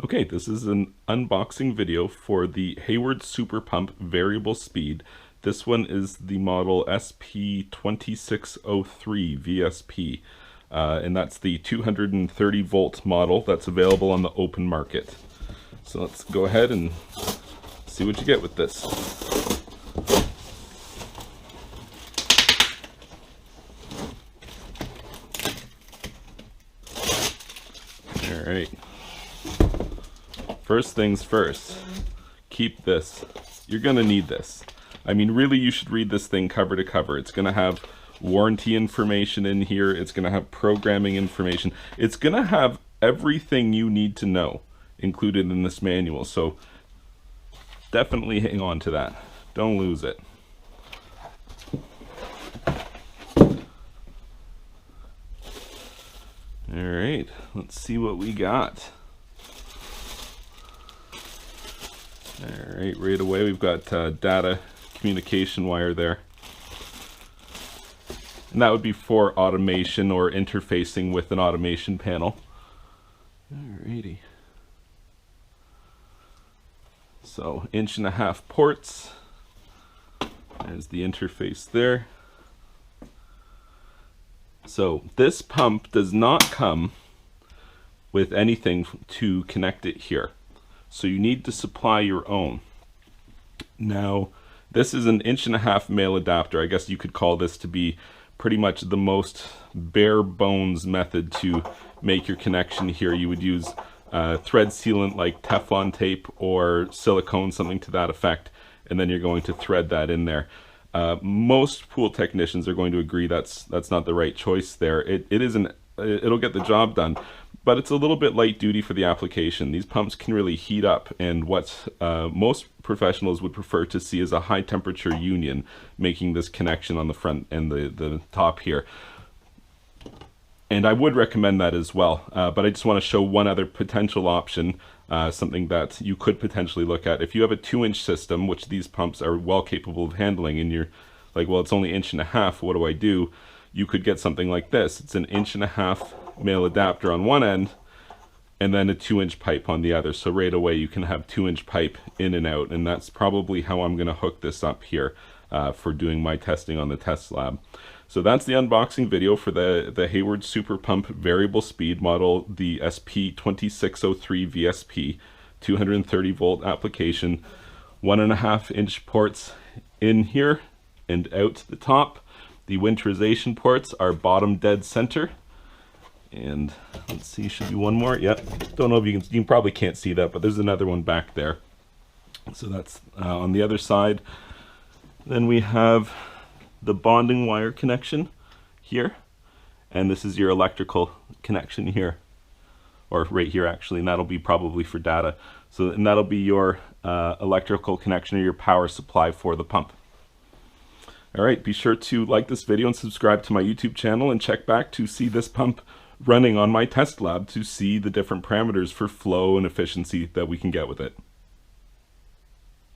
Okay, this is an unboxing video for the Hayward Super Pump Variable Speed. This one is the model SP2603 VSP, and that's the 230 volt model that's available on the open market. So let's go ahead and see what you get with this. All right. First things first, keep this. You're gonna need this. I mean, really, you should read this thing cover to cover. It's gonna have warranty information in here. It's gonna have programming information. It's gonna have everything you need to know included in this manual. So definitely hang on to that. Don't lose it. All right, let's see what we got. Alright, right away we've got data communication wire there. And that would be for automation or interfacing with an automation panel. Alrighty. So 1.5 ports. There's the interface there. So this pump does not come with anything to connect it here. So you need to supply your own. Now, this is an 1.5 male adapter. I guess you could call this to be pretty much the most bare bones method to make your connection here. You would use thread sealant like Teflon tape or silicone, something to that effect, and then you're going to thread that in there. Most pool technicians are going to agree that's not the right choice there. It'll get the job done, but it's a little bit light duty for the application. These pumps can really heat up, and what most professionals would prefer to see is a high temperature union making this connection on the front and the top here. And I would recommend that as well, but I just want to show one other potential option, something that you could potentially look at. If you have a 2-inch system, which these pumps are well capable of handling, and you're like, well, it's only 1.5 inches, what do I do? You could get something like this. It's an 1.5-inch male adapter on one end, and then a 2-inch pipe on the other. So right away you can have 2-inch pipe in and out, and that's probably how I'm going to hook this up here for doing my testing on the test lab. So that's the unboxing video for the Hayward Super Pump Variable Speed model, the SP2603 VSP, 230 volt application, 1.5-inch ports in here and out the top. The winterization ports are bottom dead center. And let's see, should be one more. Yep, don't know if you probably can't see that, but there's another one back there. So that's on the other side. Then we have the bonding wire connection here, and this is your electrical connection here, or right here actually, and that'll be probably for data. So, and that'll be your electrical connection or your power supply for the pump. All right, be sure to like this video and subscribe to my YouTube channel, and check back to see this pump running on my test lab to see the different parameters for flow and efficiency that we can get with it.